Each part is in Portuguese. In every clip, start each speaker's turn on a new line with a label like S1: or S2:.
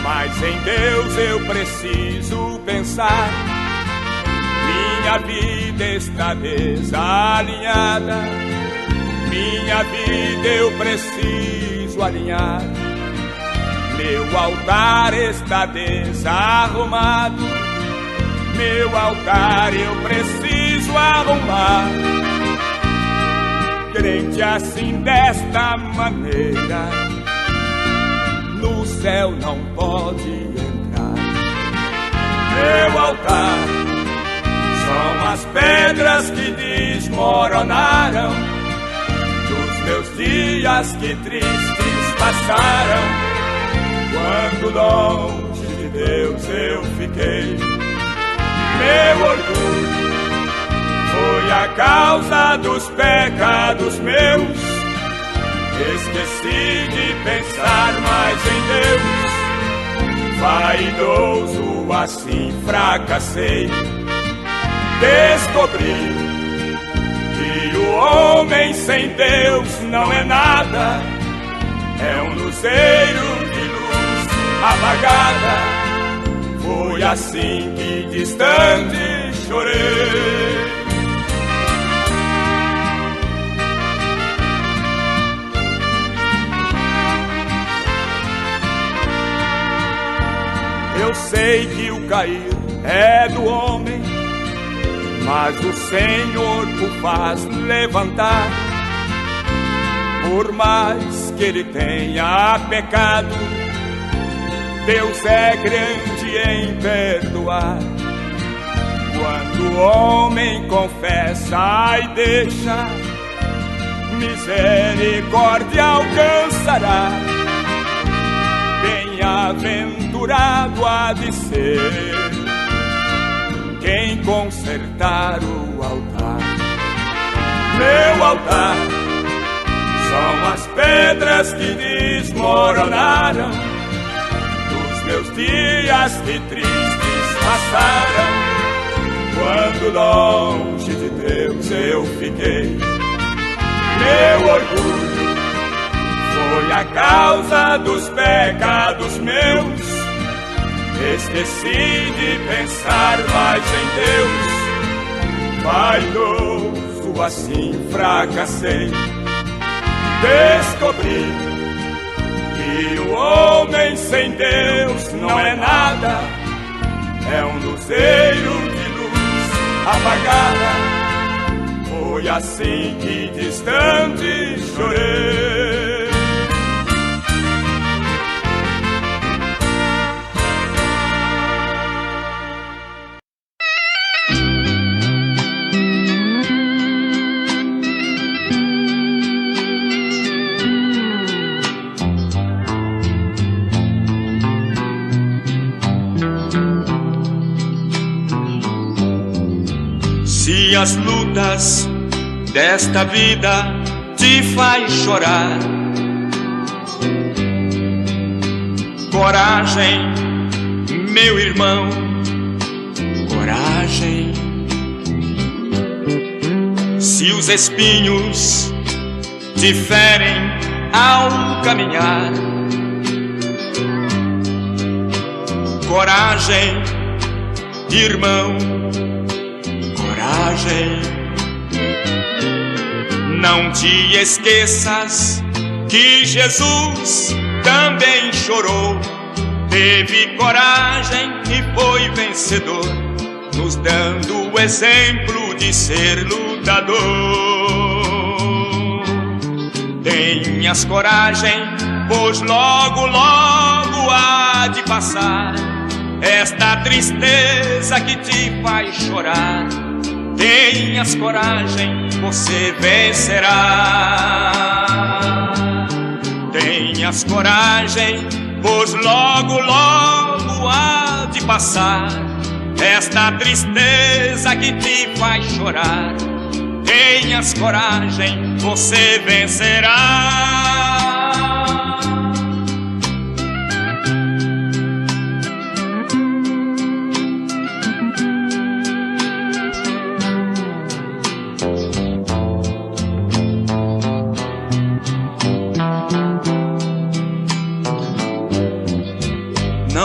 S1: mas em Deus eu preciso pensar. Minha vida está desalinhada, minha vida eu preciso alinhar. Meu altar está desarrumado, meu altar eu preciso arrumar. Crente assim desta maneira, no céu não pode entrar. Meu altar são as pedras que desmoronaram dos meus dias que tristes passaram, quando longe de Deus eu fiquei. Meu orgulho foi a causa dos pecados meus. Esqueci de pensar mais em Deus. Vaidoso assim fracassei. Descobri que o homem sem Deus não é nada, é um luzeiro de luz apagada. Foi assim que distante chorei. Eu sei que o cair é do homem, mas o Senhor o faz levantar. Por mais que ele tenha pecado, Deus é grande em perdoar. Quando o homem confessa e deixa, misericórdia alcançará. Bem-aventurado há de ser quem consertar o altar. Meu altar são as pedras que desmoronaram dos meus dias que tristes passaram, quando longe de Deus eu fiquei. Meu orgulho foi a causa dos pecados meus. Esqueci de pensar mais em Deus. Vaidoso assim fracassei. Descobri que o homem sem Deus não é nada, é um luzeiro de luz apagada. Foi assim que distante chorei.
S2: Se as lutas desta vida te faz chorar, coragem, meu irmão, coragem. Se os espinhos te ferem ao caminhar, coragem, irmão, coragem. Não te esqueças que Jesus também chorou, teve coragem e foi vencedor, nos dando o exemplo de ser lutador. Tenhas coragem, pois logo, logo há de passar esta tristeza que te faz chorar. Tenhas coragem, você vencerá. Tenhas coragem, pois logo, logo há de passar esta tristeza que te faz chorar. Tenhas coragem, você vencerá.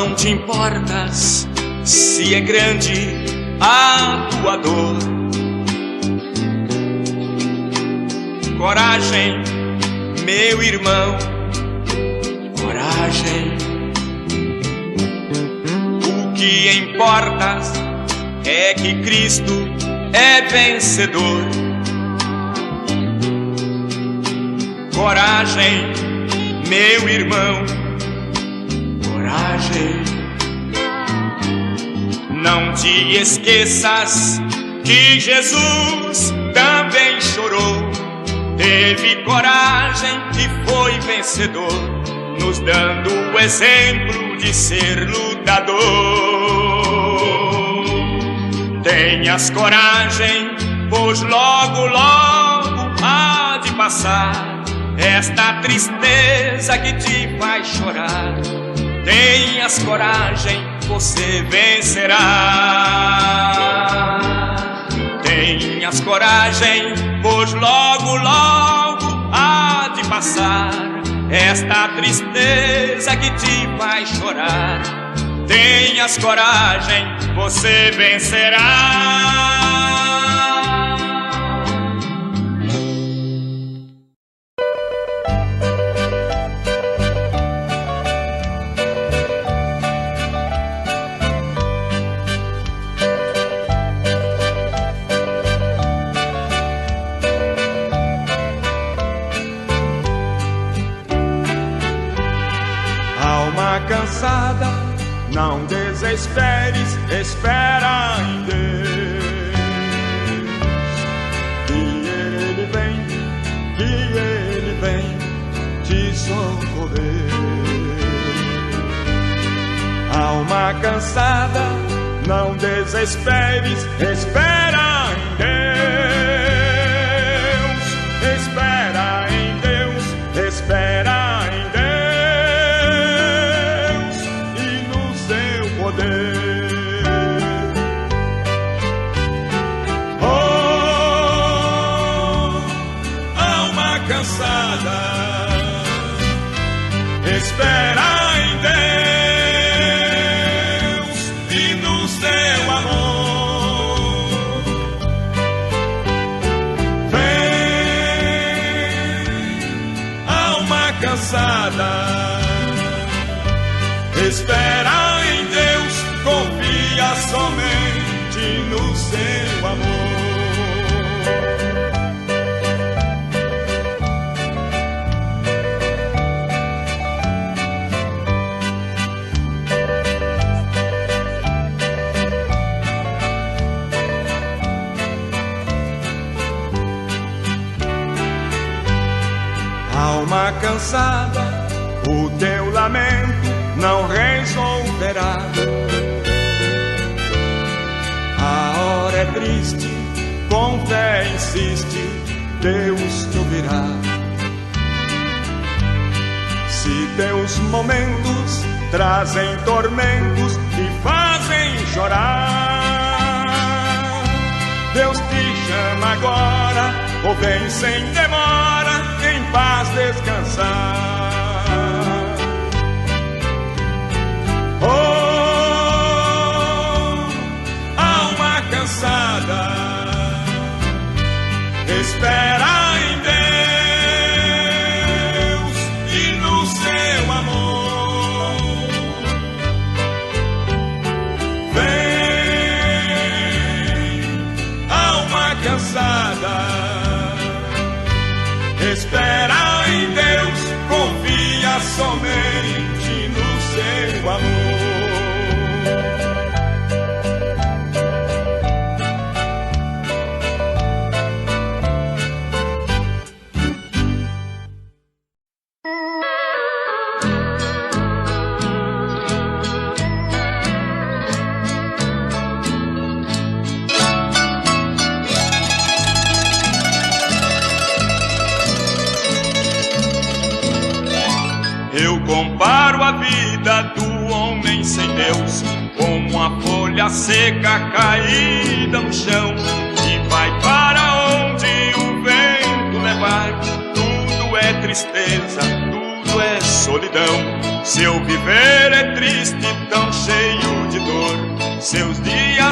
S2: não te importas se é grande a tua dor. Coragem, meu irmão, coragem. O que importa é que Cristo é vencedor. Coragem, meu irmão, coragem. Não te esqueças que Jesus também chorou. Teve coragem e foi vencedor, nos dando o exemplo de ser lutador. Tenhas coragem, pois logo, logo há de passar esta tristeza que te faz chorar. Tenhas coragem, você vencerá. Tenhas coragem, pois logo, logo há de passar esta tristeza que te faz chorar. Tenhas coragem, você vencerá.
S1: Cansada, não desesperes, espera em Deus, que Ele vem te socorrer. Alma cansada, não desesperes, espera em Deus, espera em Deus, espera em Deus. Espera em Deus e no seu amor. Vem, alma cansada. Espera em Deus, confia somente no seu amor. Alma cansada, o teu lamento não resolverá. A hora é triste, com fé insiste, Deus te ouvirá. Se teus momentos trazem tormentos e fazem chorar, Deus te chama agora, ou vem sem demora, em paz descansar. Oh, alma cansada, espera em Deus e no seu amor. Vem, alma cansada, espera em Deus, confia somente no seu amor. Eu comparo a vida do homem sem Deus como a folha seca caída no chão, que vai para onde o vento levar. Tudo é tristeza, tudo é solidão. Seu viver é triste, tão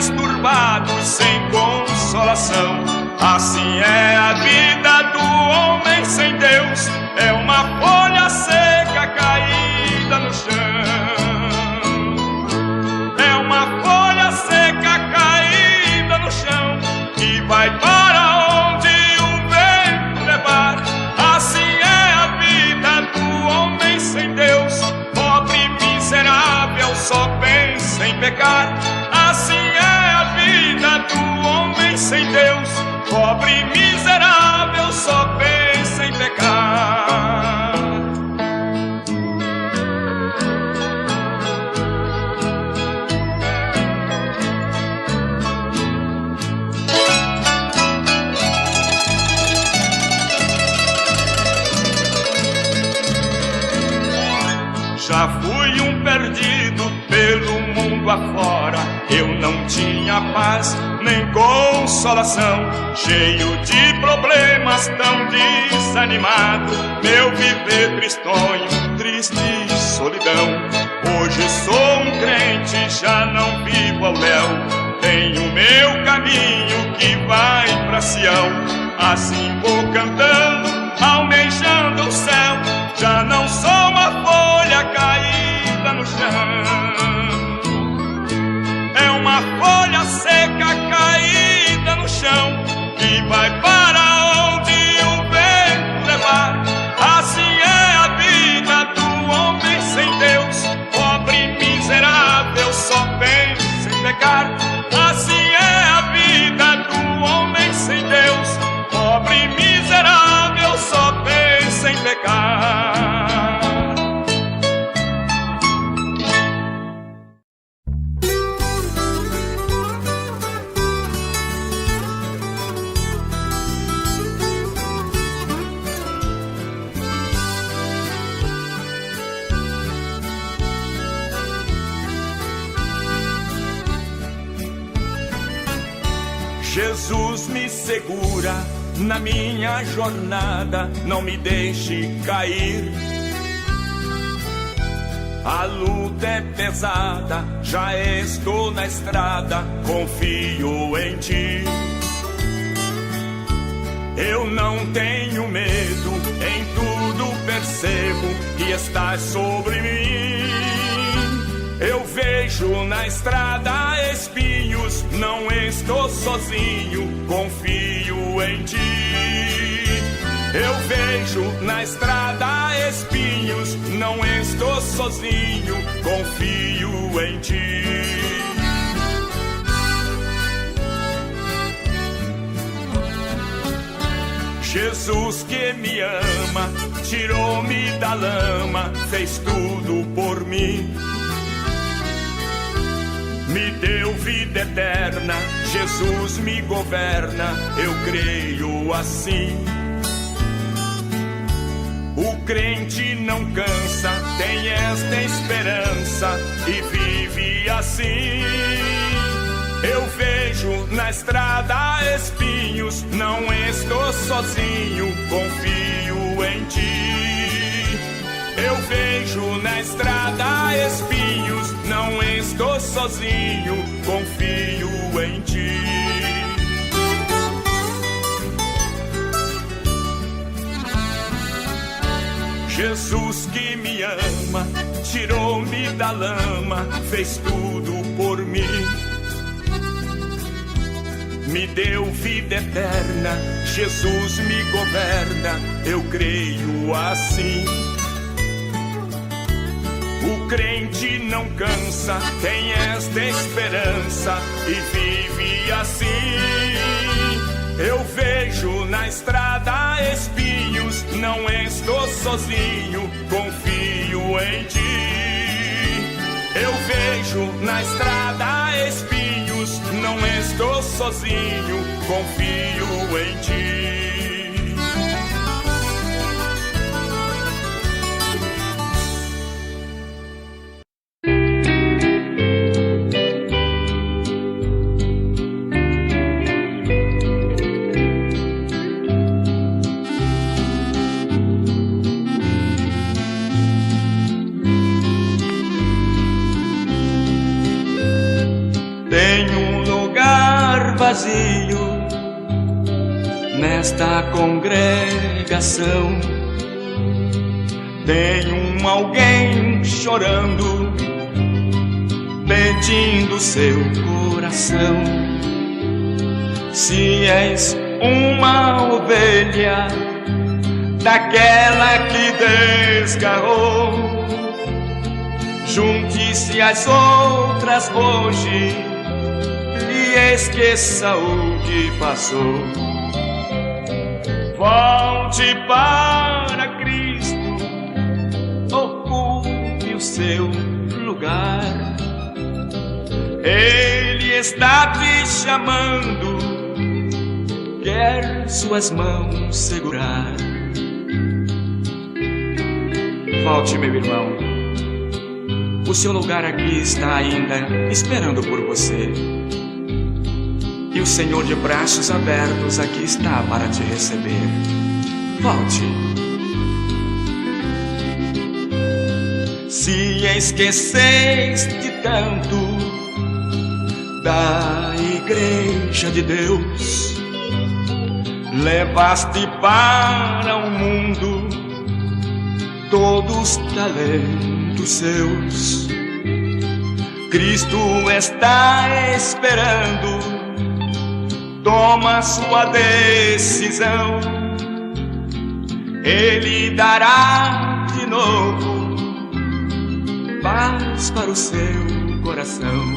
S1: dias turbados sem consolação. Assim é a vida do homem sem Deus, é uma folha seca caída no chão. É uma folha seca caída no chão, que vai para onde o vento levar. Assim é a vida do homem sem Deus, pobre, miserável, só pensa em pecar. Assim é a vida do homem sem Deus, pobre, miserável, só pensa em pecar. Já fui um perdido pelo mundo afora, eu não tinha paz nem consolação, cheio de problemas, tão desanimado, meu viver tristonho, triste solidão. Hoje sou um crente, já não vivo ao léu, tenho meu caminho que vai pra Sião. Assim vou cantando, almejando o céu, já não sou uma folha caída no chão. É uma folha seca caída no chão, que vai para onde o vento levar. Assim é a vida do homem sem Deus, pobre, miserável, só pensa em pecar. Assim é a vida do homem sem Deus, pobre, miserável, só pensa em pecar. Jesus me segura na minha jornada, não me deixe cair. A luta é pesada, já estou na estrada, confio em ti. Eu não tenho medo, em tudo percebo que estás sobre mim. Eu vejo na estrada espinhos, não estou sozinho, confio em ti. Eu vejo na estrada espinhos, não estou sozinho, confio em ti. Jesus que me ama, tirou-me da lama, fez tudo por mim. Me deu vida eterna, Jesus me governa, eu creio assim. O crente não cansa, tem esta esperança e vive assim. Eu vejo na estrada espinhos, não estou sozinho, confio em ti. Eu vejo na estrada espinhos, não estou sozinho, confio em ti. Jesus que me ama, tirou-me da lama, fez tudo por mim. Me deu vida eterna, Jesus me governa, eu creio assim. O crente não cansa, tem esta esperança e vive assim. Eu vejo na estrada espinhos, não estou sozinho, confio em ti. Eu vejo na estrada espinhos, não estou sozinho, confio em ti.
S2: vazio nesta congregação. Tem um alguém chorando, pedindo seu coração. Se és uma ovelha daquela que desgarrou, junte-se às outras hoje e esqueça o que passou. Volte para Cristo, ocupe o seu lugar. Ele está te chamando, quer suas mãos segurar. Volte, meu irmão, o seu lugar aqui está ainda esperando por você. E o Senhor de braços abertos aqui está para te receber. Volte. Se esqueceste tanto da igreja de Deus, levaste para o mundo todos os talentos seus. Cristo está esperando, toma sua decisão. Ele dará de novo paz para o seu coração.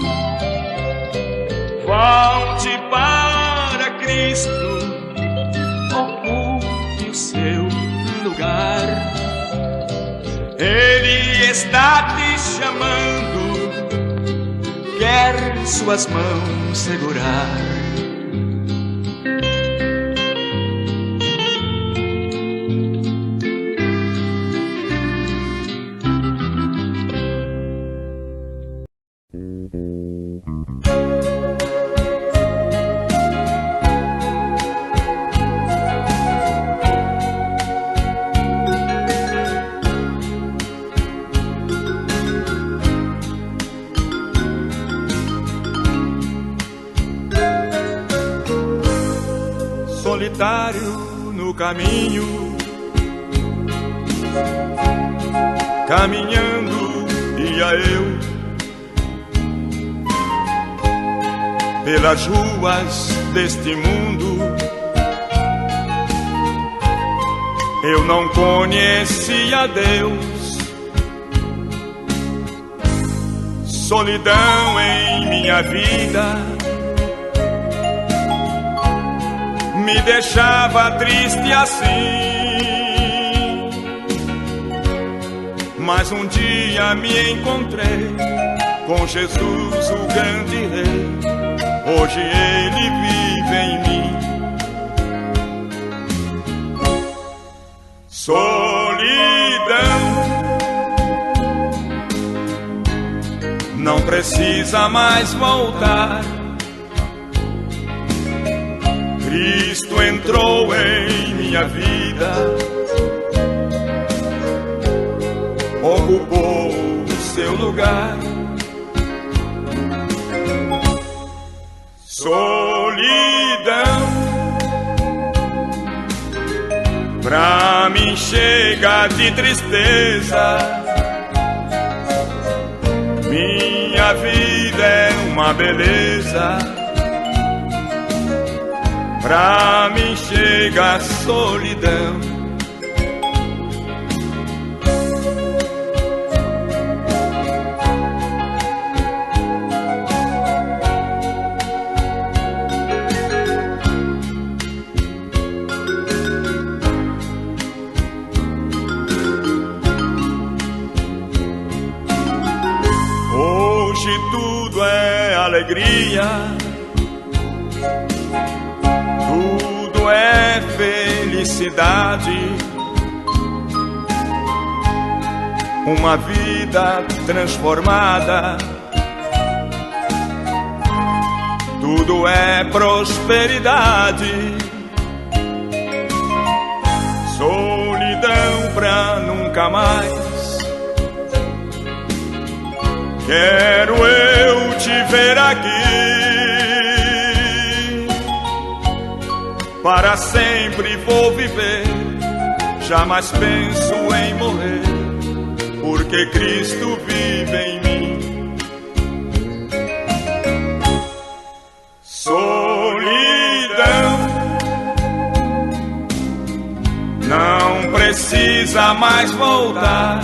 S2: Volte para Cristo, ocupe o seu lugar. Ele está te chamando, quer suas mãos segurar.
S1: Solitário no caminho, caminhando ia eu pelas ruas deste mundo. Eu não conhecia Deus, solidão em minha vida me deixava triste assim. Mas um dia me encontrei com Jesus, o grande Rei. Hoje Ele vive em mim. Solidão não precisa mais voltar. Cristo entrou em minha vida, ocupou o seu lugar. Solidão pra mim chega de tristeza. Minha vida é uma beleza, pra mim chega a solidão. Hoje tudo é alegria, tudo é felicidade, uma vida transformada, tudo é prosperidade. Solidão pra nunca mais. Quero eu te ver aqui, para sempre vou viver, jamais penso em morrer, porque Cristo vive em mim. Solidão não precisa mais voltar.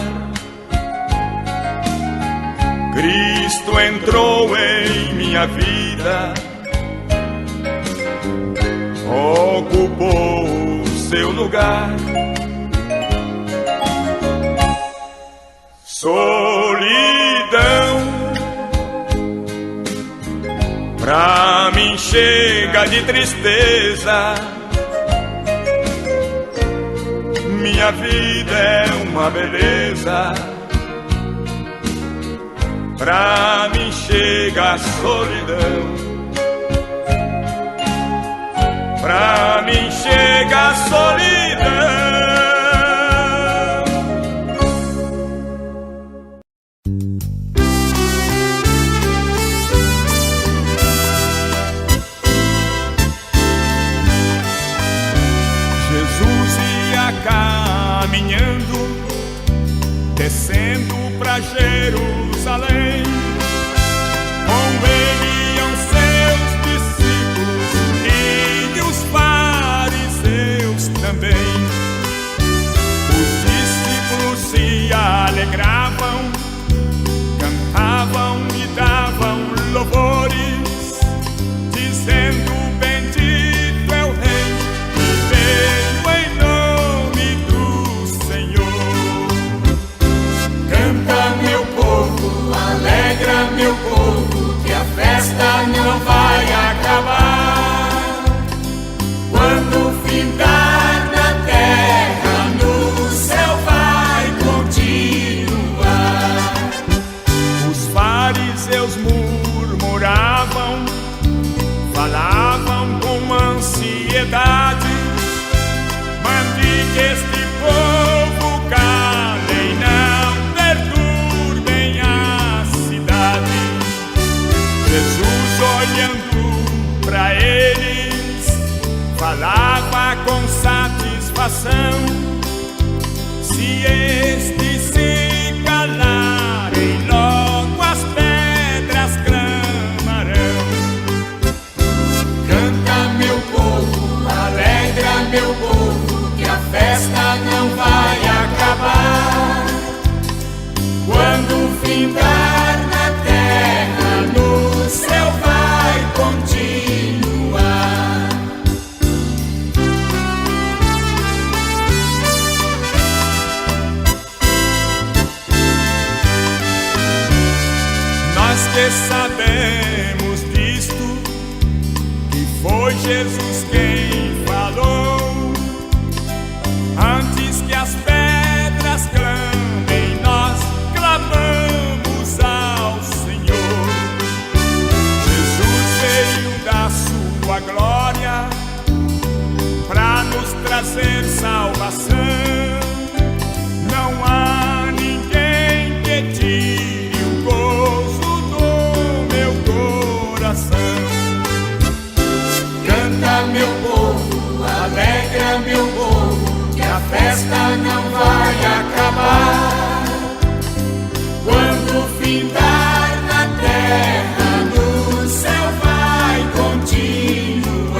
S1: Cristo entrou em minha vida, ocupou o seu lugar. Solidão pra mim chega de tristeza, minha vida é uma beleza. Pra mim chega a solidão, pra mim chega a solidão. Jesus ia caminhando, descendo pra Jerusalém. Com ele iam seus discípulos e os fariseus também. Os discípulos se alegravam, cantavam e davam louvores, dizendo: bendito é o Rei que veio em nome do Senhor. Canta, meu povo, alegra, meu povo, que a festa não vai acabar. Quando findar na terra, no céu vai continuar. Os fariseus murmuravam, falavam com ansiedade: mande que este povo cale, não perturbem a cidade. Jesus, olhando pra eles, falava com satisfação: se estes se calarem, logo as pedras clamarão. Canta, meu povo, alegra, meu povo, que a festa não vai acabar. Quando findar na terra, no céu vai continuar. Nós que sabemos disto, que foi Jesus quem falou, antes que as pedras clamem, nós clamamos ao Senhor. Jesus veio da sua glória pra nos trazer salvação. Não há ninguém que tire o gozo do meu coração. Canta, meu povo, alegra, meu povo, que a festa não vai acabar. Quando findar na terra, no céu vai continuar.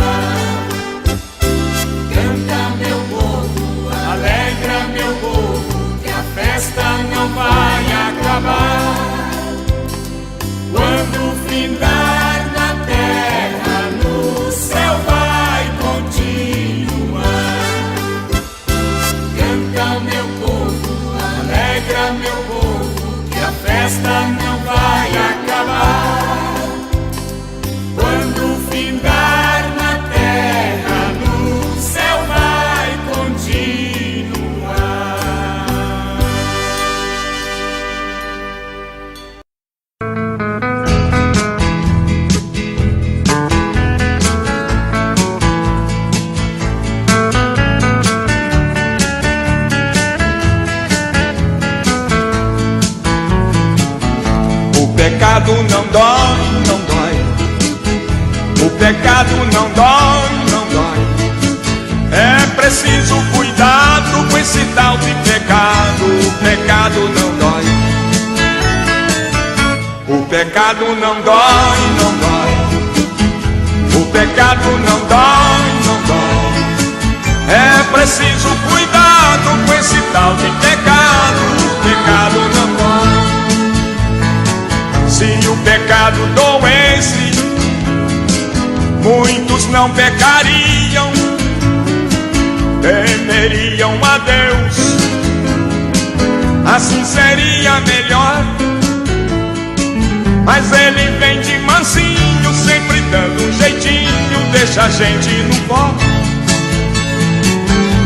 S1: Canta, meu povo, alegra, meu povo, que a festa não vai acabar. Quando findar na terra, no céu vai continuar. Canta, meu povo, alegra, meu povo, que a festa não vai acabar. Quando findar na terra, no céu vai continuar.
S2: O pecado não dói, não dói. O pecado não dói, não dói.
S1: preciso cuidado com esse tal de pecado. O pecado não dói. O pecado não dói, não dói. O pecado não dói, não dói. É preciso cuidado com esse tal de pecado. O pecado não dói. Se o pecado doesse, muitos não pecariam, temeriam a Deus. Assim seria melhor. Mas ele vem de mansinho, sempre dando um jeitinho, deixa a gente no pó.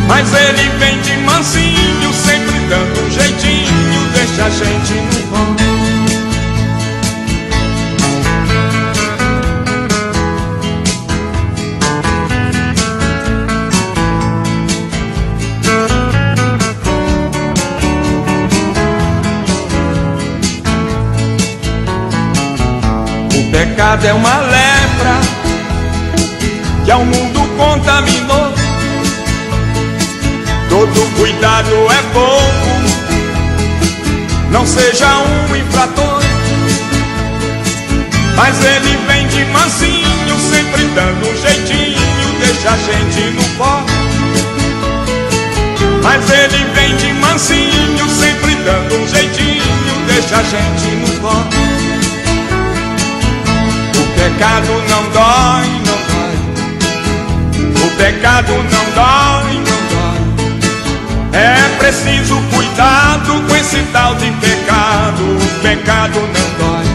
S1: Mas ele vem de mansinho, sempre dando um jeitinho, deixa a gente no pó. O pecado é uma lepra que ao mundo contaminou. Todo cuidado é pouco, não seja um infrator. Mas ele vem de mansinho, sempre dando um jeitinho, deixa a gente no pó. Mas ele vem de mansinho, sempre dando um jeitinho, deixa a gente no pó. O pecado não dói, não dói. O pecado não dói, não dói. É preciso cuidado com esse tal de pecado. O pecado não dói.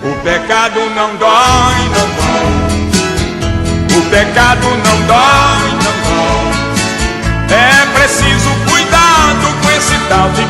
S1: O pecado não dói, não dói. O pecado não dói, não dói. É preciso cuidado com esse tal de